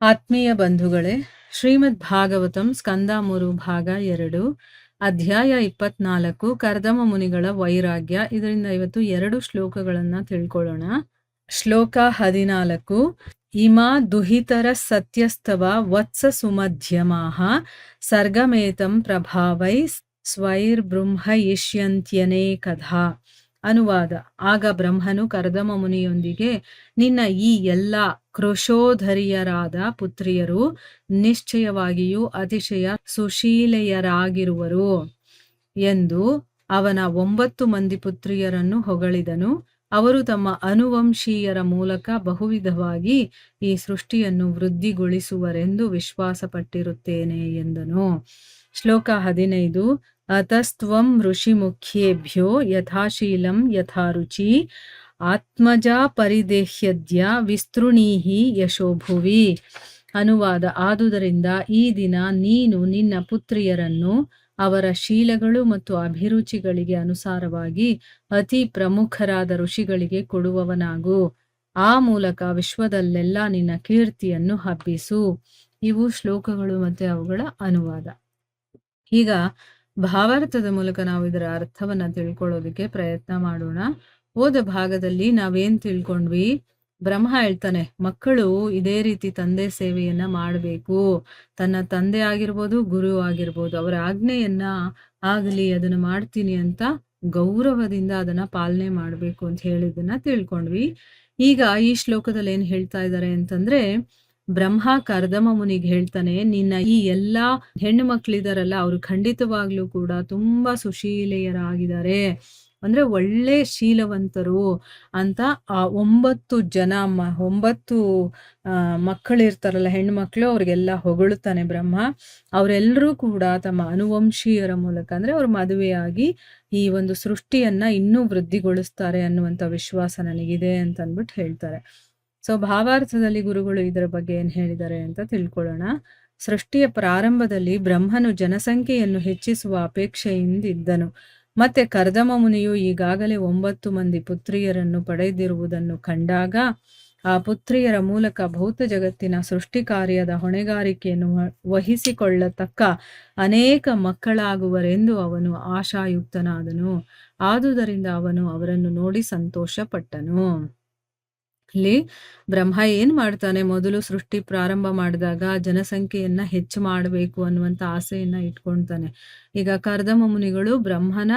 ಆತ್ಮೀಯ ಬಂಧುಗಳೇ, ಶ್ರೀಮದ್ ಭಾಗವತಂ ಸ್ಕಂದ 3 ಭಾಗ 2 ಅಧ್ಯಾಯ 24 ಕರ್ದಮ ಮುನಿಗಳ ವೈರಾಗ್ಯ. ಇದರಿಂದ ಇವತ್ತು 2 ಶ್ಲೋಕಗಳನ್ನ ತಿಳ್ಕೊಳ್ಳೋಣ. ಶ್ಲೋಕ 14. ಇಮಾ ದುಹಿತರ ಸತ್ಯಸ್ತವ ವತ್ಸ ಸುಮಧ್ಯಮಾಹ ಸರ್ಗಮೇತಂ ಪ್ರಭಾವೈ ಸ್ವೈರ್ಬೃಂಹಯಿಷ್ಯಂತ್ಯನೇಕಧಾ. ಅನುವಾದ. ಆಗ ಬ್ರಹ್ಮನು ಕರ್ದಮ ಮುನಿಯೊಂದಿಗೆ, ನಿನ್ನ ಈ ಎಲ್ಲ ಕೃಶೋಧರಿಯರಾದ ಪುತ್ರಿಯರು ನಿಶ್ಚಯವಾಗಿಯೂ ಅತಿಶಯ ಸುಶೀಲೆಯರಾಗಿರುವರು ಎಂದು ಅವನ 9 ಮಂದಿ ಪುತ್ರಿಯರನ್ನು ಹೊಗಳಿದನು. ಅವರು ತಮ್ಮ ಅನುವಂಶೀಯರ ಮೂಲಕ ಬಹುವಿಧವಾಗಿ ಈ ಸೃಷ್ಟಿಯನ್ನು ವೃದ್ಧಿಗೊಳಿಸುವರೆಂದು ವಿಶ್ವಾಸಪಟ್ಟಿರುತ್ತೇನೆ ಎಂದನು. ಶ್ಲೋಕ 15. ಅತಸ್ತ್ವಂ ಋಷಿಮುಖ್ಯೇಭ್ಯೋ ಯಥಾಶೀಲಂ ಯಥಾರುಚಿ ಆತ್ಮಜಾ ಪರಿದೇಹ್ಯದ್ಯ ವಿಸ್ತೃಣೀಹಿ ಯಶೋಭುವಿ. ಅನುವಾದ. ಆದುದರಿಂದ ಈ ದಿನ ನೀನು ನಿನ್ನ ಪುತ್ರಿಯರನ್ನು ಅವರ ಶೀಲಗಳು ಮತ್ತು ಅಭಿರುಚಿಗಳಿಗೆ ಅನುಸಾರವಾಗಿ ಅತಿ ಪ್ರಮುಖರಾದ ಋಷಿಗಳಿಗೆ ಕೊಡುವವನಾಗು. ಆ ಮೂಲಕ ವಿಶ್ವದಲ್ಲೆಲ್ಲ ನಿನ್ನ ಕೀರ್ತಿಯನ್ನು ಹಬ್ಬಿಸು. ಇವು ಶ್ಲೋಕಗಳು ಮತ್ತೆ ಅವುಗಳ ಅನುವಾದ. ಈಗ ಭಾವಾರ್ಥದ ಮೂಲಕ ನಾವು ಇದರ ಅರ್ಥವನ್ನ ತಿಳ್ಕೊಳ್ಳೋದಕ್ಕೆ ಪ್ರಯತ್ನ ಮಾಡೋಣ. ಹೋದ ಭಾಗದಲ್ಲಿ ನಾವೇನ್ ತಿಳ್ಕೊಂಡ್ವಿ? ಬ್ರಹ್ಮ ಹೇಳ್ತಾನೆ, ಮಕ್ಕಳು ಇದೇ ರೀತಿ ತಂದೆ ಸೇವೆಯನ್ನ ಮಾಡಬೇಕು. ತನ್ನ ತಂದೆ ಆಗಿರ್ಬೋದು, ಗುರು ಆಗಿರ್ಬೋದು, ಅವರ ಆಜ್ಞೆಯನ್ನ ಆಗಲಿ ಅದನ್ನ ಮಾಡ್ತೀನಿ ಅಂತ ಗೌರವದಿಂದ ಅದನ್ನ ಪಾಲನೆ ಮಾಡಬೇಕು ಅಂತ ಹೇಳಿದನ್ನ ತಿಳ್ಕೊಂಡ್ವಿ. ಈಗ ಈ ಶ್ಲೋಕದಲ್ಲಿ ಏನ್ ಹೇಳ್ತಾ ಇದ್ದಾರೆ ಅಂತಂದ್ರೆ, ಬ್ರಹ್ಮ ಕರ್ದಮ ಮುನಿಗೆ ಹೇಳ್ತಾನೆ, ನಿನ್ನ ಈ ಎಲ್ಲಾ ಹೆಣ್ಣು ಮಕ್ಕಳಿದಾರಲ್ಲ, ಅವರು ಖಂಡಿತವಾಗ್ಲೂ ಕೂಡ ತುಂಬಾ ಸುಶೀಲೆಯರಾಗಿದ್ದಾರೆ, ಅಂದ್ರೆ ಒಳ್ಳೆ ಶೀಲವಂತರು ಅಂತ ಆ 9 ಜನ 9 ಮಕ್ಕಳಿರ್ತಾರಲ್ಲ, ಹೆಣ್ಮಕ್ಳು, ಅವ್ರಿಗೆಲ್ಲ ಹೊಗಳುತ್ತಾನೆ ಬ್ರಹ್ಮ. ಅವರೆಲ್ಲರೂ ಕೂಡ ತಮ್ಮ ಅನುವಂಶೀಯರ ಮೂಲಕ ಅಂದ್ರೆ ಅವ್ರ ಮದುವೆಯಾಗಿ ಈ ಒಂದು ಸೃಷ್ಟಿಯನ್ನ ಇನ್ನೂ ವೃದ್ಧಿಗೊಳಿಸ್ತಾರೆ ಅನ್ನುವಂಥ ವಿಶ್ವಾಸ ನನಗಿದೆ ಅಂತ ಅಂದ್ಬಿಟ್ಟು ಹೇಳ್ತಾರೆ. ಸೊ ಭಾವಾರ್ಥದಲ್ಲಿ ಗುರುಗಳು ಇದರ ಬಗ್ಗೆ ಏನ್ ಹೇಳಿದ್ದಾರೆ ಅಂತ ತಿಳ್ಕೊಳ್ಳೋಣ. ಸೃಷ್ಟಿಯ ಪ್ರಾರಂಭದಲ್ಲಿ ಬ್ರಹ್ಮನು ಜನಸಂಖ್ಯೆಯನ್ನು ಹೆಚ್ಚಿಸುವ ಅಪೇಕ್ಷೆಯಿಂದಿದ್ದನು. ಮತ್ತೆ ಕರ್ದಮ ಮುನಿಯು ಈಗಾಗಲೇ 9 ಮಂದಿ ಪುತ್ರಿಯರನ್ನು ಪಡೆದಿರುವುದನ್ನು ಕಂಡಾಗ ಆ ಪುತ್ರಿಯರ ಮೂಲಕ ಭೌತ ಜಗತ್ತಿನ ಸೃಷ್ಟಿ ಕಾರ್ಯದ ಹೊಣೆಗಾರಿಕೆಯನ್ನು ವಹಿಸಿಕೊಳ್ಳತಕ್ಕ ಅನೇಕ ಮಕ್ಕಳಾಗುವರೆಂದು ಅವನು ಆಶಾಯುಕ್ತನಾದನು. ಆದುದರಿಂದ ಅವನು ಅವರನ್ನು ನೋಡಿ ಸಂತೋಷ ಪಟ್ಟನು. ಇಲ್ಲಿ ಬ್ರಹ್ಮ ಏನ್ ಮಾಡ್ತಾನೆ, ಮೊದಲು ಸೃಷ್ಟಿ ಪ್ರಾರಂಭ ಮಾಡಿದಾಗ ಜನಸಂಖ್ಯೆಯನ್ನ ಹೆಚ್ಚು ಮಾಡಬೇಕು ಅನ್ನುವಂತ ಆಸೆಯನ್ನ ಇಟ್ಕೊಳ್ತಾನೆ. ಈಗ ಕರ್ದಮ ಮುನಿಗಳು ಬ್ರಹ್ಮನ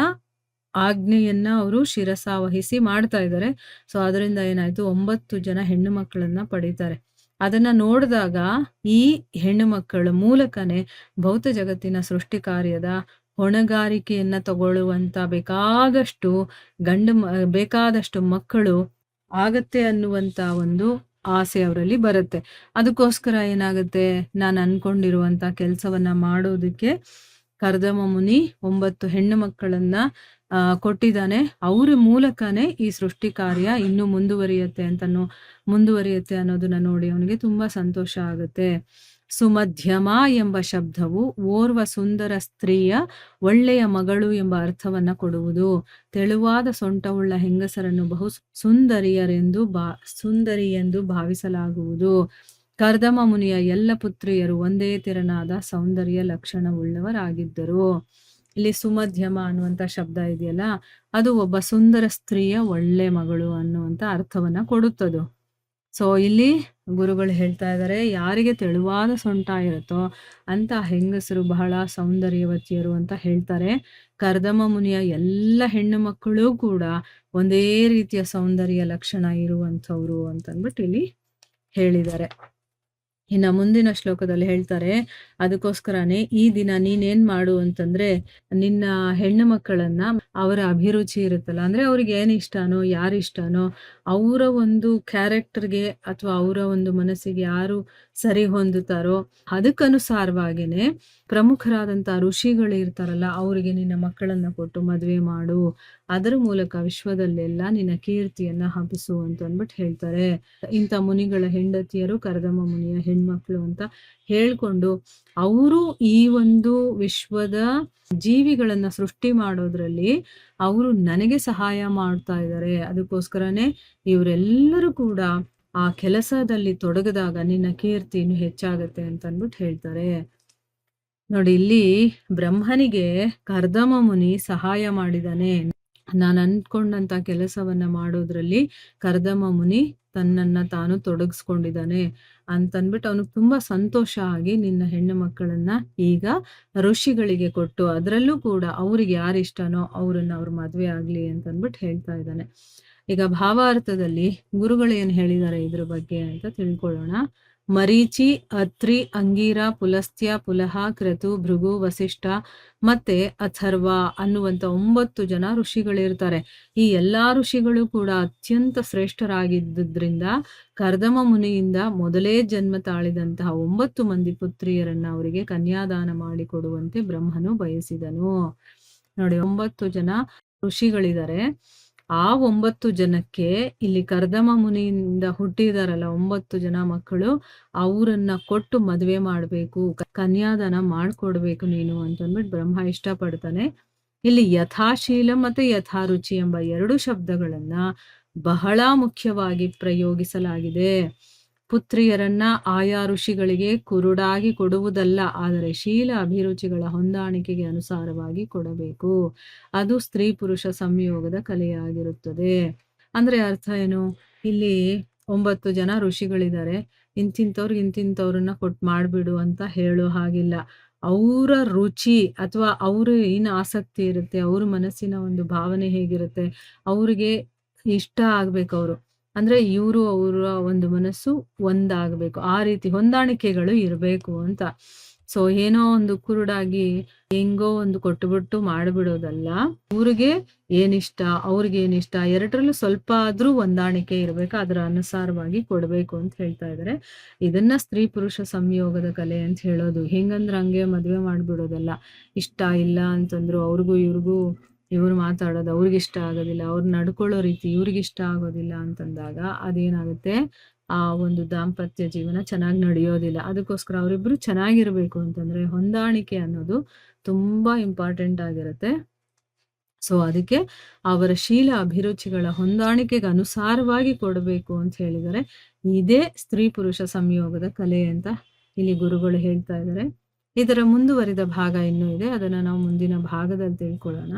ಆಜ್ಞೆಯನ್ನ ಅವರು ಶಿರಸಾವಹಿಸಿ ಮಾಡ್ತಾ ಇದ್ದಾರೆ. ಸೊ ಅದರಿಂದ ಏನಾಯ್ತು, 9 ಜನ ಹೆಣ್ಣು ಮಕ್ಕಳನ್ನ ಪಡಿತಾರೆ. ಅದನ್ನ ನೋಡಿದಾಗ ಈ ಹೆಣ್ಣು ಮಕ್ಕಳ ಮೂಲಕನೇ ಭೌತ ಜಗತ್ತಿನ ಸೃಷ್ಟಿ ಕಾರ್ಯದ ಹೊಣೆಗಾರಿಕೆಯನ್ನ ತಗೊಳ್ಳುವಂತ ಬೇಕಾದಷ್ಟು ಮಕ್ಕಳು ಆಗತ್ತೆ ಅನ್ನುವಂತ ಒಂದು ಆಸೆ ಅವರಲ್ಲಿ ಬರುತ್ತೆ. ಅದಕ್ಕೋಸ್ಕರ ಏನಾಗುತ್ತೆ, ನಾನು ಅನ್ಕೊಂಡಿರುವಂತ ಕೆಲಸವನ್ನ ಮಾಡೋದಕ್ಕೆ ಕರ್ದಮ ಮುನಿ 9 ಹೆಣ್ಣು ಮಕ್ಕಳನ್ನ ಕೊಟ್ಟಿದ್ದಾನೆ. ಅವ್ರ ಮೂಲಕನೇ ಈ ಸೃಷ್ಟಿ ಕಾರ್ಯ ಇನ್ನೂ ಮುಂದುವರಿಯುತ್ತೆ ಅನ್ನೋದನ್ನ ನೋಡಿ ಅವನಿಗೆ ತುಂಬಾ ಸಂತೋಷ ಆಗುತ್ತೆ. ಸುಮಧ್ಯಮ ಎಂಬ ಶಬ್ದವು ಓರ್ವ ಸುಂದರ ಸ್ತ್ರೀಯ ಒಳ್ಳೆಯ ಮಗಳು ಎಂಬ ಅರ್ಥವನ್ನ ಕೊಡುವುದು. ತೆಳುವಾದ ಸೊಂಟವುಳ್ಳ ಹೆಂಗಸರನ್ನು ಬಹು ಸುಂದರಿ ಎಂದು ಭಾವಿಸಲಾಗುವುದು. ಕರ್ದಮ ಮುನಿಯ ಎಲ್ಲ ಪುತ್ರಿಯರು ಒಂದೇ ತೆರನಾದ ಸೌಂದರ್ಯ ಲಕ್ಷಣವುಳ್ಳವರಾಗಿದ್ದರು. ಇಲ್ಲಿ ಸುಮಧ್ಯಮ ಅನ್ನುವಂಥ ಶಬ್ದ ಇದೆಯಲ್ಲ, ಅದು ಒಬ್ಬ ಸುಂದರ ಸ್ತ್ರೀಯ ಒಳ್ಳೆ ಮಗಳು ಅನ್ನುವಂಥ ಅರ್ಥವನ್ನ ಕೊಡುತ್ತದು. ಸೊ ಇಲ್ಲಿ ಗುರುಗಳು ಹೇಳ್ತಾ ಇದ್ದಾರೆ, ಯಾರಿಗೆ ತೆಳುವಾದ ಸೊಂಟ ಇರುತ್ತೋ ಅಂತ ಹೆಂಗಸರು ಬಹಳ ಸೌಂದರ್ಯವತಿಯರು ಅಂತ ಹೇಳ್ತಾರೆ. ಕರ್ದಮ ಮುನಿಯ ಎಲ್ಲ ಹೆಣ್ಣು ಮಕ್ಕಳು ಕೂಡ ಒಂದೇ ರೀತಿಯ ಸೌಂದರ್ಯ ಲಕ್ಷಣ ಇರುವಂಥವ್ರು ಅಂತಂದ್ಬಿಟ್ಟು ಇಲ್ಲಿ ಹೇಳಿದ್ದಾರೆ. ಇನ್ನ ಮುಂದಿನ ಶ್ಲೋಕದಲ್ಲಿ ಹೇಳ್ತಾರೆ, ಅದಕ್ಕೋಸ್ಕರನೇ ಈ ದಿನ ನೀನೇನ್ ಮಾಡು ಅಂತಂದ್ರೆ, ನಿನ್ನ ಹೆಣ್ಣು ಮಕ್ಕಳನ್ನ ಅವರ ಅಭಿರುಚಿ ಇರುತ್ತಲ್ಲ, ಅಂದ್ರೆ ಅವ್ರಿಗೆ ಏನ್ ಇಷ್ಟನೋ ಯಾರಿಷ್ಟನೋ ಅವರ ಒಂದು ಕ್ಯಾರೆಕ್ಟರ್ಗೆ ಅಥವಾ ಅವರ ಒಂದು ಮನಸ್ಸಿಗೆ ಯಾರು ಸರಿ ಹೊಂದುತ್ತಾರೋ ಅದಕ್ಕನುಸಾರವಾಗಿನೇ ಪ್ರಮುಖರಾದಂಥ ಋಷಿಗಳು ಇರ್ತಾರಲ್ಲ, ಅವರಿಗೆ ನಿನ್ನ ಮಕ್ಕಳನ್ನ ಕೊಟ್ಟು ಮದುವೆ ಮಾಡು. ಅದರ ಮೂಲಕ ವಿಶ್ವದಲ್ಲೆಲ್ಲ ನಿನ್ನ ಕೀರ್ತಿಯನ್ನ ಹಬ್ಬಿಸು ಅಂತ ಅಂದ್ಬಿಟ್ಟು ಹೇಳ್ತಾರೆ. ಇಂಥ ಮುನಿಗಳ ಹೆಂಡತಿಯರು ಕರ್ದಮ ಮುನಿಯ ಹೆಣ್ಮಕ್ಳು ಅಂತ ಹೇಳ್ಕೊಂಡು ಅವರು ಈ ಒಂದು ವಿಶ್ವದ ಜೀವಿಗಳನ್ನ ಸೃಷ್ಟಿ ಮಾಡೋದ್ರಲ್ಲಿ ಅವರು ನನಗೆ ಸಹಾಯ ಮಾಡ್ತಾ ಇದ್ದಾರೆ. ಅದಕ್ಕೋಸ್ಕರನೇ ಇವರೆಲ್ಲರೂ ಕೂಡ ಆ ಕೆಲಸದಲ್ಲಿ ತೊಡಗಿದಾಗ ನಿನ್ನ ಕೀರ್ತಿ ಇನ್ನು ಹೆಚ್ಚಾಗತ್ತೆ ಅಂತ ಅಂದ್ಬಿಟ್ಟು ಹೇಳ್ತಾರೆ. ನೋಡಿ ಇಲ್ಲಿ ಬ್ರಹ್ಮನಿಗೆ ಕರ್ದಮ ಮುನಿ ಸಹಾಯ ಮಾಡಿದಾನೆ. ನಾನು ಅಂದ್ಕೊಂಡಂತ ಕೆಲಸವನ್ನ ಮಾಡೋದ್ರಲ್ಲಿ ಕರ್ದಮ ಮುನಿ ತನ್ನನ್ನ ತಾನು ತೊಡಗಿಸ್ಕೊಂಡಿದ್ದಾನೆ ಅಂತಂದ್ಬಿಟ್ಟು ಅವನಿಗೆ ತುಂಬಾ ಸಂತೋಷ ಆಗಿ ನಿನ್ನ ಹೆಣ್ಣು ಮಕ್ಕಳನ್ನ ಈಗ ಋಷಿಗಳಿಗೆ ಕೊಟ್ಟು ಅದರಲ್ಲೂ ಕೂಡ ಅವ್ರಿಗೆ ಯಾರಿಷ್ಟನೋ ಅವ್ರನ್ನ ಅವ್ರ ಮದ್ವೆ ಆಗ್ಲಿ ಅಂತಂದ್ಬಿಟ್ಟು ಹೇಳ್ತಾ ಇದ್ದಾನೆ. ಈಗ ಭಾವಾರ್ಥದಲ್ಲಿ ಗುರುಗಳು ಏನ್ ಹೇಳಿದ್ದಾರೆ ಇದ್ರ ಬಗ್ಗೆ ಅಂತ ತಿಳ್ಕೊಳ್ಳೋಣ. ಮರೀಚಿ, ಅತ್ರಿ, ಅಂಗೀರ, ಪುಲಸ್ತ್ಯ, ಪುಲಹ, ಕ್ರತು, ಭೃಗು, ವಸಿಷ್ಠ ಮತ್ತೆ ಅಥರ್ವ ಅನ್ನುವಂತ 9 ಜನ ಋಷಿಗಳಿರ್ತಾರೆ. ಈ ಎಲ್ಲಾ ಋಷಿಗಳು ಕೂಡ ಅತ್ಯಂತ ಶ್ರೇಷ್ಠರಾಗಿದ್ದರಿಂದ ಕರ್ದಮ ಮುನಿಯಿಂದ ಮೊದಲೇ ಜನ್ಮ ತಾಳಿದಂತಹ 9 ಮಂದಿ ಪುತ್ರಿಯರನ್ನ ಅವರಿಗೆ ಕನ್ಯಾದಾನ ಮಾಡಿಕೊಡುವಂತೆ ಬ್ರಹ್ಮನು ಬಯಸಿದನು. ನೋಡಿ 9 ಜನ ಋಷಿಗಳಿದ್ದಾರೆ. ಆ 9 ಜನಕ್ಕೆ ಇಲ್ಲಿ ಕರ್ದಮ ಮುನಿಯಿಂದ ಹುಟ್ಟಿದಾರಲ್ಲ 9 ಜನ ಮಕ್ಕಳು, ಅವರನ್ನ ಕೊಟ್ಟು ಮದುವೆ ಮಾಡ್ಬೇಕು, ಕನ್ಯಾದಾನ ಮಾಡ್ಕೊಡ್ಬೇಕು ನೀನು ಅಂತಂದ್ಬಿಟ್ಟು ಬ್ರಹ್ಮ ಇಷ್ಟಪಡ್ತಾನೆ. ಇಲ್ಲಿ ಯಥಾಶೀಲ ಮತ್ತೆ ಯಥಾರುಚಿ ಎಂಬ 2 ಶಬ್ದಗಳನ್ನ ಬಹಳ ಮುಖ್ಯವಾಗಿ ಪ್ರಯೋಗಿಸಲಾಗಿದೆ. ಪುತ್ರಿಯರನ್ನ ಆಯಾ ಋಷಿಗಳಿಗೆ ಕುರುಡಾಗಿ ಕೊಡುವುದಲ್ಲ, ಆದರೆ ಶೀಲ ಅಭಿರುಚಿಗಳ ಹೊಂದಾಣಿಕೆಗೆ ಅನುಸಾರವಾಗಿ ಕೊಡಬೇಕು. ಅದು ಸ್ತ್ರೀ ಪುರುಷ ಸಂಯೋಗದ ಕಲೆಯಾಗಿರುತ್ತದೆ. ಅಂದ್ರೆ ಅರ್ಥ ಏನು? ಇಲ್ಲಿ 9 ಜನ ಋಷಿಗಳಿದ್ದಾರೆ, ಇಂತಿಂತವ್ರನ್ನ ಕೊಟ್ಟು ಮಾಡ್ಬಿಡು ಅಂತ ಹೇಳೋ ಹಾಗಿಲ್ಲ. ಅವರ ರುಚಿ ಅಥವಾ ಅವ್ರ ಏನ್ ಆಸಕ್ತಿ ಇರುತ್ತೆ, ಅವ್ರ ಮನಸ್ಸಿನ ಒಂದು ಭಾವನೆ ಹೇಗಿರುತ್ತೆ, ಅವ್ರಿಗೆ ಇಷ್ಟ ಆಗ್ಬೇಕು ಅವರು. ಅಂದ್ರೆ ಇವರು ಅವರ ಒಂದು ಮನಸ್ಸು ಒಂದಾಗಬೇಕು, ಆ ರೀತಿ ಹೊಂದಾಣಿಕೆಗಳು ಇರಬೇಕು ಅಂತ. ಸೊ ಏನೋ ಒಂದು ಕುರುಡಾಗಿ ಹೆಂಗೋ ಒಂದು ಕೊಟ್ಟುಬಿಟ್ಟು ಮಾಡ್ಬಿಡೋದಲ್ಲ. ಇವ್ರಿಗೆ ಏನಿಷ್ಟ, ಅವ್ರಿಗೆ ಏನಿಷ್ಟ, ಎರಡರಲ್ಲೂ ಸ್ವಲ್ಪ ಆದ್ರೂ ಹೊಂದಾಣಿಕೆ ಇರ್ಬೇಕು, ಅದರ ಅನುಸಾರವಾಗಿ ಕೊಡ್ಬೇಕು ಅಂತ ಹೇಳ್ತಾ ಇದ್ದಾರೆ. ಇದನ್ನ ಸ್ತ್ರೀ ಪುರುಷ ಸಂಯೋಗದ ಕಲೆ ಅಂತ ಹೇಳೋದು. ಹೆಂಗಂದ್ರೆ ಹಂಗೆ ಮದ್ವೆ ಮಾಡ್ಬಿಡೋದಲ್ಲ. ಇಷ್ಟ ಇಲ್ಲ ಅಂತಂದ್ರು ಅವ್ರಿಗೂ ಇವ್ರಿಗೂ ಇವ್ರು ಮಾತಾಡೋದು ಅವ್ರಿಗೆ ಇಷ್ಟ ಆಗೋದಿಲ್ಲ, ಅವ್ರು ನಡ್ಕೊಳ್ಳೋ ರೀತಿ ಇವ್ರಿಗೆ ಇಷ್ಟ ಆಗೋದಿಲ್ಲ ಅಂತಂದಾಗ ಅದೇನಾಗುತ್ತೆ, ಆ ಒಂದು ದಾಂಪತ್ಯ ಜೀವನ ಚೆನ್ನಾಗಿ ನಡೆಯೋದಿಲ್ಲ. ಅದಕ್ಕೋಸ್ಕರ ಅವರಿಬ್ರು ಚೆನ್ನಾಗಿರ್ಬೇಕು ಅಂತಂದ್ರೆ ಹೊಂದಾಣಿಕೆ ಅನ್ನೋದು ತುಂಬಾ ಇಂಪಾರ್ಟೆಂಟ್ ಆಗಿರುತ್ತೆ. ಸೊ ಅದಕ್ಕೆ ಅವರ ಶೀಲ ಅಭಿರುಚಿಗಳ ಹೊಂದಾಣಿಕೆಗೆ ಅನುಸಾರವಾಗಿ ಕೊಡಬೇಕು ಅಂತ ಹೇಳಿದರೆ ಇದೇ ಸ್ತ್ರೀ ಪುರುಷ ಸಂಯೋಗದ ಕಲೆ ಅಂತ ಇಲ್ಲಿ ಗುರುಗಳು ಹೇಳ್ತಾ ಇದ್ದಾರೆ. ಇದರ ಮುಂದುವರಿದ ಭಾಗ ಇನ್ನೂ ಇದೆ, ಅದನ್ನ ನಾವು ಮುಂದಿನ ಭಾಗದಲ್ಲಿ ತಿಳ್ಕೊಳ್ಳೋಣ.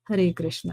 ಹರೇ ಕೃಷ್ಣ.